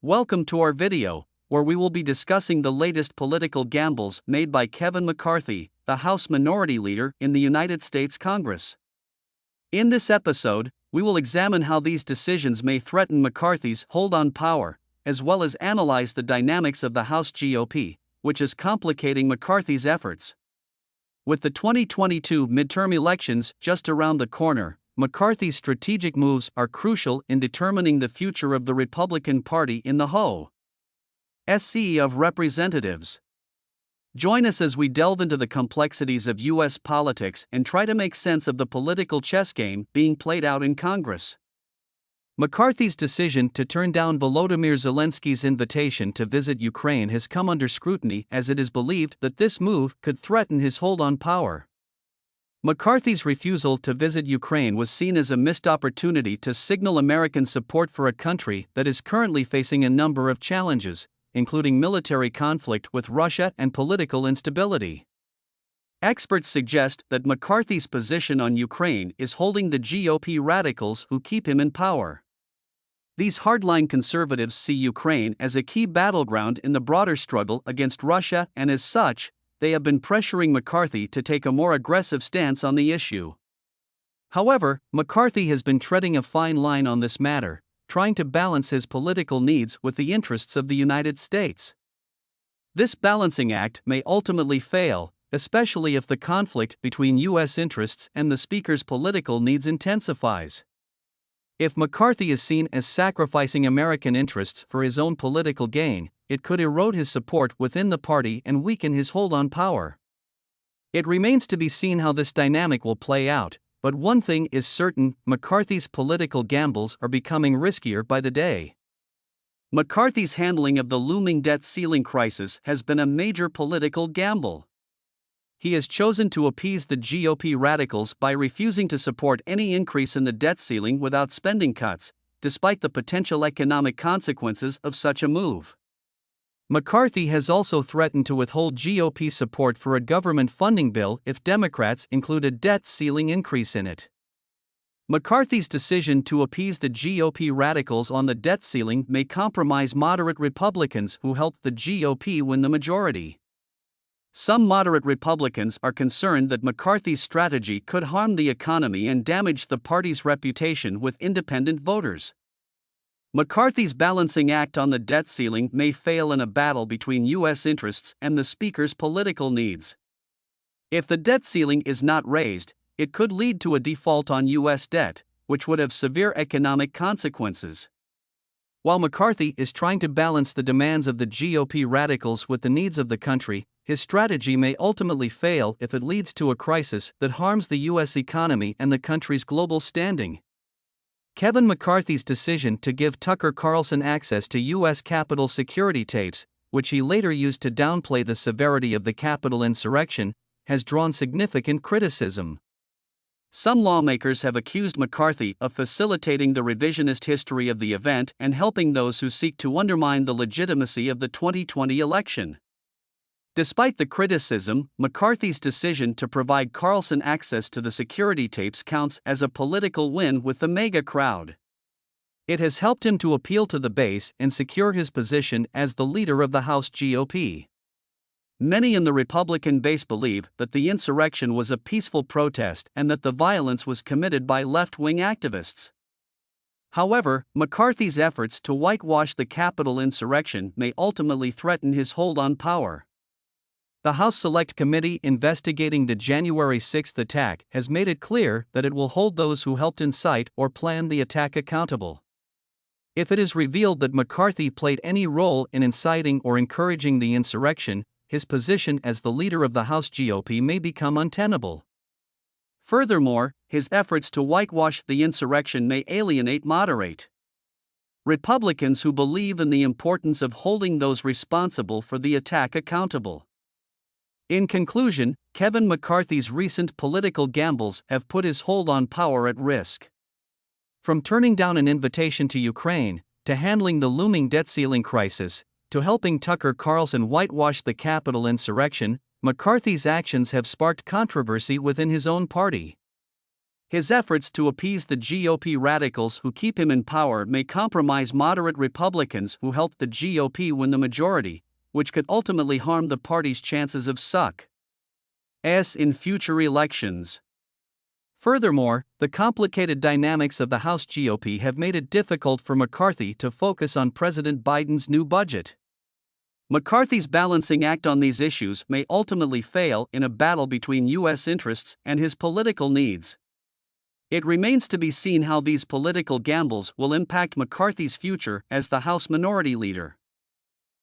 Welcome to our video, where we will be discussing the latest political gambles made by Kevin McCarthy, the House Minority Leader in the United States Congress. In this episode, we will examine how these decisions may threaten McCarthy's hold on power, as well as analyze the dynamics of the House GOP, which is complicating McCarthy's efforts. With the 2022 midterm elections just around the corner, McCarthy's strategic moves are crucial in determining the future of the Republican Party in the House of Representatives. Join us as we delve into the complexities of U.S. politics and try to make sense of the political chess game being played out in Congress. McCarthy's decision to turn down Volodymyr Zelensky's invitation to visit Ukraine has come under scrutiny, as it is believed that this move could threaten his hold on power. McCarthy's refusal to visit Ukraine was seen as a missed opportunity to signal American support for a country that is currently facing a number of challenges, including military conflict with Russia and political instability. Experts suggest that McCarthy's position on Ukraine is holding the GOP radicals who keep him in power. These hardline conservatives see Ukraine as a key battleground in the broader struggle against Russia, and as such, they have been pressuring McCarthy to take a more aggressive stance on the issue. However, McCarthy has been treading a fine line on this matter, trying to balance his political needs with the interests of the United States. This balancing act may ultimately fail, especially if the conflict between U.S. interests and the Speaker's political needs intensifies. If McCarthy is seen as sacrificing American interests for his own political gain, it could erode his support within the party and weaken his hold on power. It remains to be seen how this dynamic will play out, but one thing is certain: McCarthy's political gambles are becoming riskier by the day. McCarthy's handling of the looming debt ceiling crisis has been a major political gamble. He has chosen to appease the GOP radicals by refusing to support any increase in the debt ceiling without spending cuts, despite the potential economic consequences of such a move. McCarthy has also threatened to withhold GOP support for a government funding bill if Democrats include a debt ceiling increase in it. McCarthy's decision to appease the GOP radicals on the debt ceiling may compromise moderate Republicans who helped the GOP win the majority. Some moderate Republicans are concerned that McCarthy's strategy could harm the economy and damage the party's reputation with independent voters. McCarthy's balancing act on the debt ceiling may fail in a battle between U.S. interests and the Speaker's political needs. If the debt ceiling is not raised, it could lead to a default on U.S. debt, which would have severe economic consequences. While McCarthy is trying to balance the demands of the GOP radicals with the needs of the country, his strategy may ultimately fail if it leads to a crisis that harms the U.S. economy and the country's global standing. Kevin McCarthy's decision to give Tucker Carlson access to U.S. Capitol security tapes, which he later used to downplay the severity of the Capitol insurrection, has drawn significant criticism. Some lawmakers have accused McCarthy of facilitating the revisionist history of the event and helping those who seek to undermine the legitimacy of the 2020 election. Despite the criticism, McCarthy's decision to provide Carlson access to the security tapes counts as a political win with the MAGA crowd. It has helped him to appeal to the base and secure his position as the leader of the House GOP. Many in the Republican base believe that the insurrection was a peaceful protest and that the violence was committed by left-wing activists. However, McCarthy's efforts to whitewash the Capitol insurrection may ultimately threaten his hold on power. The House Select Committee investigating the January 6 attack has made it clear that it will hold those who helped incite or plan the attack accountable. If it is revealed that McCarthy played any role in inciting or encouraging the insurrection, his position as the leader of the House GOP may become untenable. Furthermore, his efforts to whitewash the insurrection may alienate moderate Republicans who believe in the importance of holding those responsible for the attack accountable. In conclusion, Kevin McCarthy's recent political gambles have put his hold on power at risk. From turning down an invitation to Ukraine, to handling the looming debt ceiling crisis, to helping Tucker Carlson whitewash the Capitol insurrection, McCarthy's actions have sparked controversy within his own party. His efforts to appease the GOP radicals who keep him in power may compromise moderate Republicans who helped the GOP win the majority, which could ultimately harm the party's chances of success in future elections. Furthermore, the complicated dynamics of the House GOP have made it difficult for McCarthy to focus on President Biden's new budget. McCarthy's balancing act on these issues may ultimately fail in a battle between U.S. interests and his political needs. It remains to be seen how these political gambles will impact McCarthy's future as the House Minority Leader.